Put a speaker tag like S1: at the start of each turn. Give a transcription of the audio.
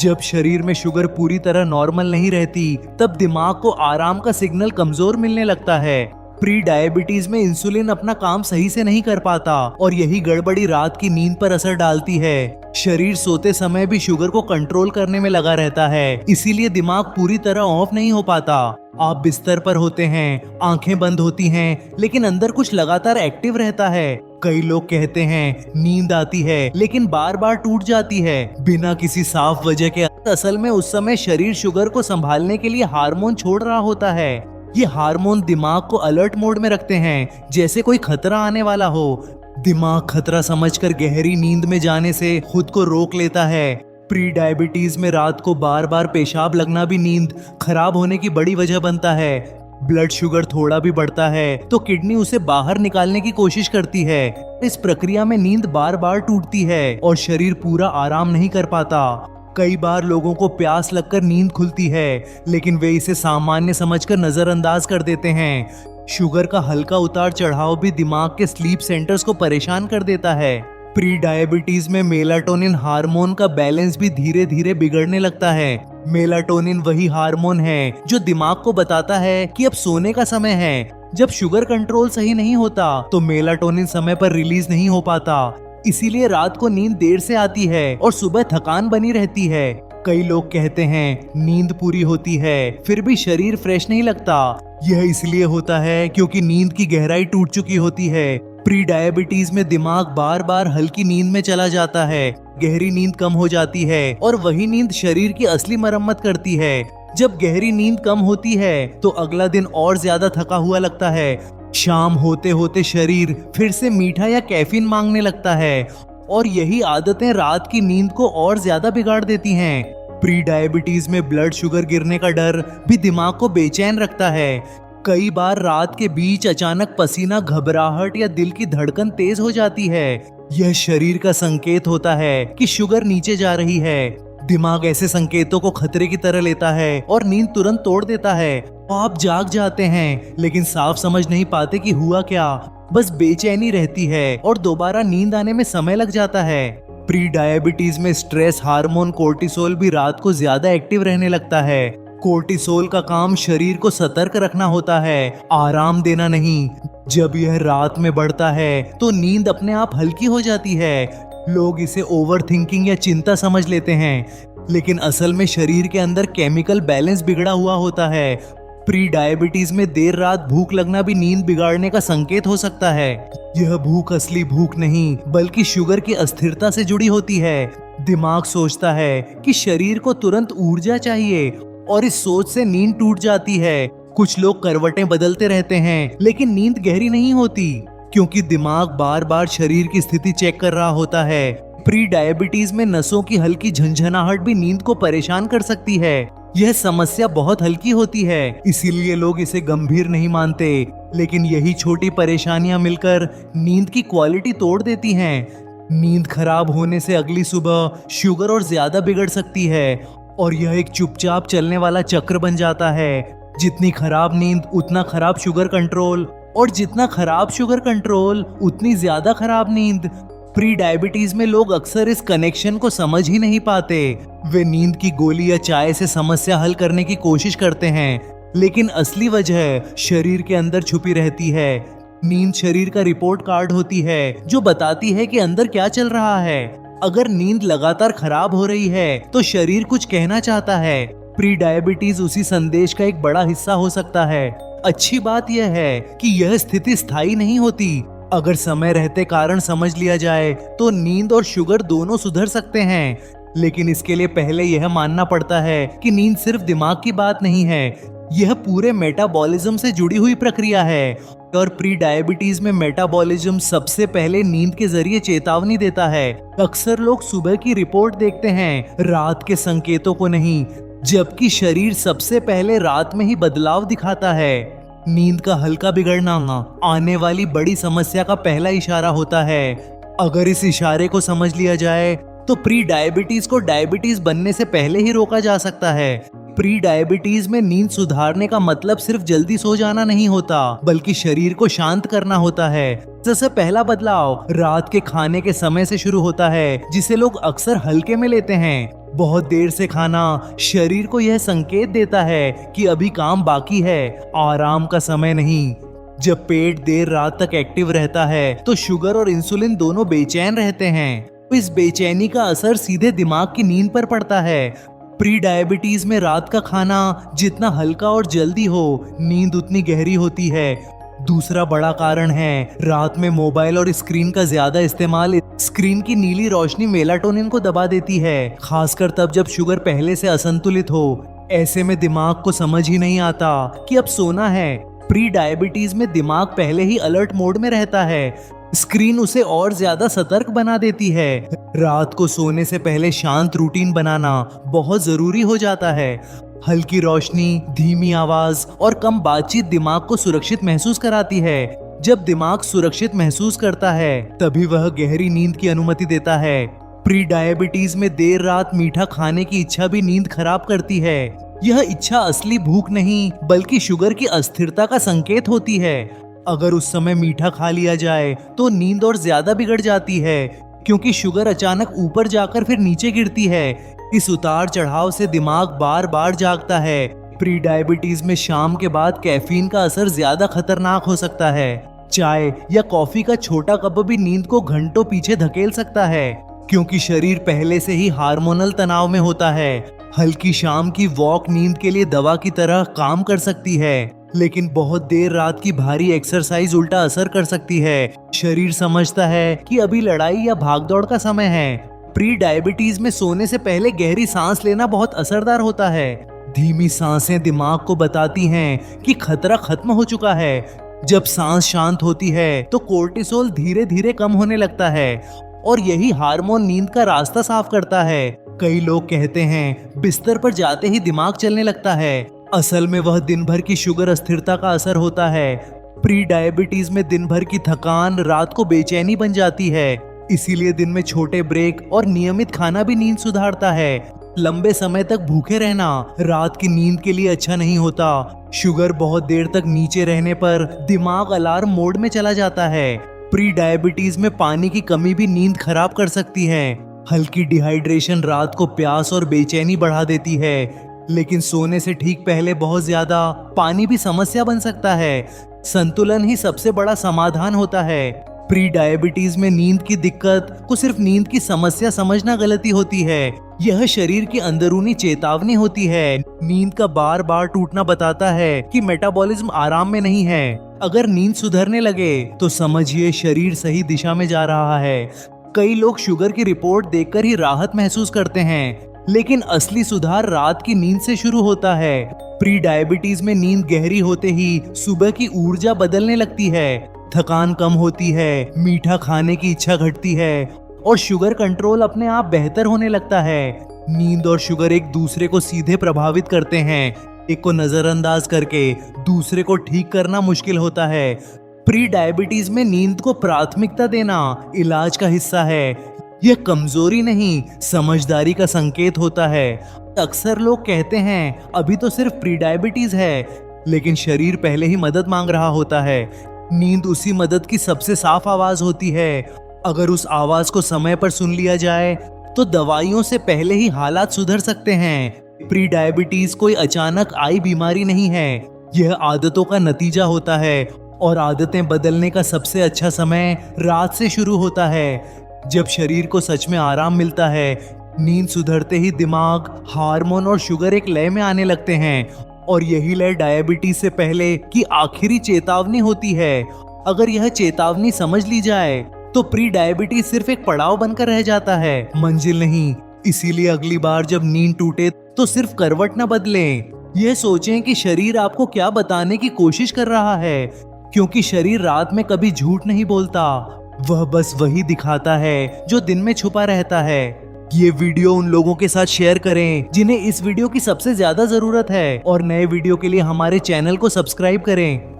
S1: जब शरीर में शुगर पूरी तरह नॉर्मल नहीं रहती, तब दिमाग को आराम का सिग्नल कमजोर मिलने लगता है। प्री डायबिटीज में इंसुलिन अपना काम सही से नहीं कर पाता और यही गड़बड़ी रात की नींद पर असर डालती है। शरीर सोते समय भी शुगर को कंट्रोल करने में लगा रहता है, इसीलिए दिमाग पूरी तरह ऑफ नहीं हो पाता। आप बिस्तर पर होते हैं, आंखें बंद होती हैं, लेकिन अंदर कुछ लगातार एक्टिव रहता है। कई लोग कहते हैं नींद आती है लेकिन बार बार टूट जाती है बिना किसी साफ वजह के। असल में उस समय शरीर शुगर को संभालने के लिए हार्मोन छोड़ रहा होता है। ये हार्मोन दिमाग को अलर्ट मोड में रखते हैं, जैसे कोई खतरा आने वाला हो। दिमाग खतरा समझकर गहरी नींद में जाने से खुद को रोक लेता है। प्री डायबिटीज में रात को बार बार पेशाब लगना भी नींद खराब होने की बड़ी वजह बनता है। ब्लड शुगर थोड़ा भी बढ़ता है तो किडनी उसे बाहर निकालने की कोशिश करती है। इस प्रक्रिया में नींद बार बार टूटती है और शरीर पूरा आराम नहीं कर पाता। कई बार लोगों को प्यास लगकर नींद खुलती है, लेकिन वे इसे सामान्य समझकर नजरअंदाज कर देते हैं। शुगर का हल्का उतार चढ़ाव भी दिमाग के स्लीप सेंटर्स को परेशान कर देता है। प्री डायबिटीज में मेलाटोनिन हार्मोन का बैलेंस भी धीरे धीरे बिगड़ने लगता है। मेलाटोनिन वही हार्मोन है जो दिमाग को बताता है कि अब सोने का समय है। जब शुगर कंट्रोल सही नहीं होता तो मेलाटोनिन समय पर रिलीज नहीं हो पाता, इसीलिए रात को नींद देर से आती है और सुबह थकान बनी रहती है। कई लोग कहते हैं नींद पूरी होती है फिर भी शरीर फ्रेश नहीं लगता। यह इसलिए होता है क्योंकि नींद की गहराई टूट चुकी होती है। प्री डायबिटीज में दिमाग बार बार हल्की नींद में चला जाता है, गहरी नींद कम हो जाती है और वही नींद शरीर की असली मरम्मत करती है। जब गहरी नींद कम होती है तो अगला दिन और ज्यादा थका हुआ लगता है। शाम होते होते शरीर फिर से मीठा या कैफीन मांगने लगता है और यही आदतें रात की नींद को और ज्यादा बिगाड़ देती हैं। प्री डायबिटीज में ब्लड शुगर गिरने का डर भी दिमाग को बेचैन रखता है। कई बार रात के बीच अचानक पसीना, घबराहट या दिल की धड़कन तेज हो जाती है। यह शरीर का संकेत होता है कि शुगर नीचे जा रही है। दिमाग ऐसे संकेतों को खतरे की तरह लेता है और नींद तुरंत तोड़ देता है। आप जाग जाते हैं लेकिन साफ समझ नहीं पाते कि हुआ क्या। बस बेचैनी रहती है और दोबारा नींद आने में समय लग जाता है। प्री डायबिटीज में स्ट्रेस हार्मोन कोर्टिसोल भी रात को ज्यादा एक्टिव रहने लगता है। कोर्टिसोल का काम शरीर को सतर्क रखना होता है, आराम देना नहीं। जब यह रात में बढ़ता है तो नींद अपने आप हल्की हो जाती है। लोग इसे ओवर थिंकिंग या चिंता समझ लेते हैं, लेकिन असल में शरीर के अंदर केमिकल बैलेंस बिगड़ा हुआ होता है। प्री डायबिटीज में देर रात भूख लगना भी नींद बिगाड़ने का संकेत हो सकता है। यह भूख असली भूख नहीं बल्कि शुगर की अस्थिरता से जुड़ी होती है। दिमाग सोचता है कि शरीर को तुरंत ऊर्जा चाहिए और इस सोच से नींद टूट जाती है। कुछ लोग करवटें बदलते रहते हैं लेकिन नींद गहरी नहीं होती, क्योंकि दिमाग बार बार शरीर की स्थिति चेक कर रहा होता है। प्री डायबिटीज में नसों की हल्की झंझनाहट भी नींद को परेशान कर सकती है। यह समस्या बहुत हल्की होती है, इसीलिए लोग इसे गंभीर नहीं मानते, लेकिन यही छोटी परेशानियां मिलकर नींद की क्वालिटी तोड़ देती हैं। नींद खराब होने से अगली सुबह शुगर और ज्यादा बिगड़ सकती है और यह एक चुपचाप चलने वाला चक्र बन जाता है। जितनी खराब नींद उतना खराब शुगर कंट्रोल, और जितना खराब शुगर कंट्रोल उतनी ज्यादा खराब नींद। प्री डायबिटीज में लोग अक्सर इस कनेक्शन को समझ ही नहीं पाते। वे नींद की गोली या चाय से समस्या हल करने की कोशिश करते हैं, लेकिन असली वजह शरीर के अंदर छुपी रहती है। नींद शरीर का रिपोर्ट कार्ड होती है जो बताती है कि अंदर क्या चल रहा है। अगर नींद लगातार खराब हो रही है तो शरीर कुछ कहना चाहता है। प्री डायबिटीज उसी संदेश का एक बड़ा हिस्सा हो सकता है। अच्छी बात यह है कि यह स्थिति स्थायी नहीं होती। अगर समय रहते कारण समझ लिया जाए तो नींद और शुगर दोनों सुधर सकते हैं, लेकिन इसके लिए पहले यह मानना पड़ता है कि नींद सिर्फ दिमाग की बात नहीं है, यह पूरे मेटाबॉलिज्म से जुड़ी हुई प्रक्रिया है। और प्री डायबिटीज में मेटाबॉलिज्म सबसे पहले नींद के जरिए चेतावनी देता है। अक्सर लोग सुबह की रिपोर्ट देखते हैं, रात के संकेतों को नहीं, जबकि शरीर सबसे पहले रात में ही बदलाव दिखाता है। नींद का हल्का बिगड़ना आने वाली बड़ी समस्या का पहला इशारा होता है। अगर इस इशारे को समझ लिया जाए तो प्री डायबिटीज को डायबिटीज बनने से पहले ही रोका जा सकता है। प्री डायबिटीज में नींद सुधारने का मतलब सिर्फ जल्दी सो जाना नहीं होता, बल्कि शरीर को शांत करना होता है। जैसे पहला बदलाव रात के खाने के समय से शुरू होता है, जिसे लोग अक्सर हल्के में लेते हैं। बहुत देर से खाना शरीर को यह संकेत देता है कि अभी काम बाकी है, आराम का समय नहीं। जब पेट देर रात तक एक्टिव रहता है तो शुगर और इंसुलिन दोनों बेचैन रहते हैं। इस बेचैनी का असर सीधे दिमाग की नींद पर पड़ता है। प्री डायबिटीज में रात का खाना जितना हल्का और जल्दी हो, नींद उतनी गहरी होती है। दूसरा बड़ा कारण है रात में मोबाइल और स्क्रीन का ज्यादा इस्तेमाल। स्क्रीन की नीली रोशनी मेलाटोनिन को दबा देती है, खासकर तब जब शुगर पहले से असंतुलित हो। ऐसे में दिमाग को समझ ही नहीं आता कि अब सोना है। प्री डायबिटीज में दिमाग पहले ही अलर्ट मोड में रहता है, स्क्रीन उसे और ज्यादा सतर्क बना देती है। रात को सोने से पहले शांत रूटीन बनाना बहुत जरूरी हो जाता है। हल्की रोशनी, धीमी आवाज और कम बातचीत दिमाग को सुरक्षित महसूस कराती है। जब दिमाग सुरक्षित महसूस करता है तभी वह गहरी नींद की अनुमति देता है। प्री डायबिटीज में देर रात मीठा खाने की इच्छा भी नींद खराब करती है। यह इच्छा असली भूख नहीं बल्कि शुगर की अस्थिरता का संकेत होती है। अगर उस समय मीठा खा लिया जाए तो नींद और ज्यादा बिगड़ जाती है, क्योंकि शुगर अचानक ऊपर जाकर फिर नीचे गिरती है। इस उतार चढ़ाव से दिमाग बार बार जागता है। प्री डायबिटीज में शाम के बाद कैफीन का असर ज्यादा खतरनाक हो सकता है। चाय या कॉफी का छोटा कप भी नींद को घंटों पीछे धकेल सकता है, क्योंकि शरीर पहले से ही हार्मोनल तनाव में होता है। हल्की शाम की वॉक नींद के लिए दवा की तरह काम कर सकती है, लेकिन बहुत देर रात की भारी एक्सरसाइज उल्टा असर कर सकती है। शरीर समझता है कि अभी लड़ाई या भागदौड़ का समय है। प्री डायबिटीज में सोने से पहले गहरी सांस लेना बहुत असरदार होता है। धीमी सांसें दिमाग को बताती हैं कि खतरा खत्म हो चुका है। जब सांस शांत होती है तो कोर्टिसोल धीरे धीरे कम होने लगता है और यही हार्मोन नींद का रास्ता साफ करता है। कई लोग कहते हैं बिस्तर पर जाते ही दिमाग चलने लगता है। असल में वह दिन भर की शुगर अस्थिरता का असर होता है। प्री डायबिटीज में दिन भर की थकान रात को बेचैनी बन जाती है, इसीलिए दिन में छोटे ब्रेक और नियमित खाना भी नींद सुधारता है। लंबे समय तक भूखे रहना रात की नींद के लिए अच्छा नहीं होता। शुगर बहुत देर तक नीचे रहने पर दिमाग अलार्म मोड में चला जाता है। प्री डायबिटीज में पानी की कमी भी नींद खराब कर सकती है। हल्की डिहाइड्रेशन रात को प्यास और बेचैनी बढ़ा देती है, लेकिन सोने से ठीक पहले बहुत ज्यादा पानी भी समस्या बन सकता है। संतुलन ही सबसे बड़ा समाधान होता है। प्री डायबिटीज में नींद की दिक्कत को सिर्फ नींद की समस्या समझना गलती होती है। यह शरीर की अंदरूनी चेतावनी होती है। नींद का बार बार टूटना बताता है कि मेटाबॉलिज्म आराम में नहीं है। अगर नींद सुधरने लगे तो समझिए शरीर सही दिशा में जा रहा है। कई लोग शुगर की रिपोर्ट देखकर ही राहत महसूस करते हैं, लेकिन असली सुधार रात की नींद से शुरू होता है। प्री डायबिटीज में नींद गहरी होते ही सुबह की ऊर्जा बदलने लगती है, थकान कम होती है, मीठा खाने की इच्छा घटती है और शुगर कंट्रोल अपने आप बेहतर होने लगता है। नींद और शुगर एक दूसरे को सीधे प्रभावित करते हैं। एक को नजरअंदाज करके दूसरे को ठीक करना मुश्किल होता है। प्री डायबिटीज में नींद को प्राथमिकता देना इलाज का हिस्सा है। यह कमजोरी नहीं, समझदारी का संकेत होता है। अक्सर लोग कहते हैं अभी तो सिर्फ प्री डायबिटीज है, लेकिन शरीर पहले ही मदद मांग रहा होता है। नींद उसी मदद की सबसे साफ आवाज होती है। अगर उस आवाज को समय पर सुन लिया जाए तो दवाइयों से पहले ही हालात सुधर सकते हैं। प्री डायबिटीज कोई अचानक आई बीमारी नहीं है, यह आदतों का नतीजा होता है और आदतें बदलने का सबसे अच्छा समय रात से शुरू होता है, जब शरीर को सच में आराम मिलता है। नींद सुधरते ही दिमाग, हार्मोन और शुगर एक लय में आने लगते हैं और यही लय डायबिटीज से पहले की आखिरी चेतावनी होती है। अगर यह चेतावनी समझ ली जाए तो प्री डायबिटीज सिर्फ एक पड़ाव बनकर रह जाता है, मंजिल नहीं। इसीलिए अगली बार जब नींद टूटे तो सिर्फ करवट न बदलें, यह सोचें कि शरीर आपको क्या बताने की कोशिश कर रहा है, क्योंकि शरीर रात में कभी झूठ नहीं बोलता, वह बस वही दिखाता है जो दिन में छुपा रहता है। ये वीडियो उन लोगों के साथ शेयर करें जिन्हें इस वीडियो की सबसे ज्यादा जरूरत है और नए वीडियो के लिए हमारे चैनल को सब्सक्राइब करें।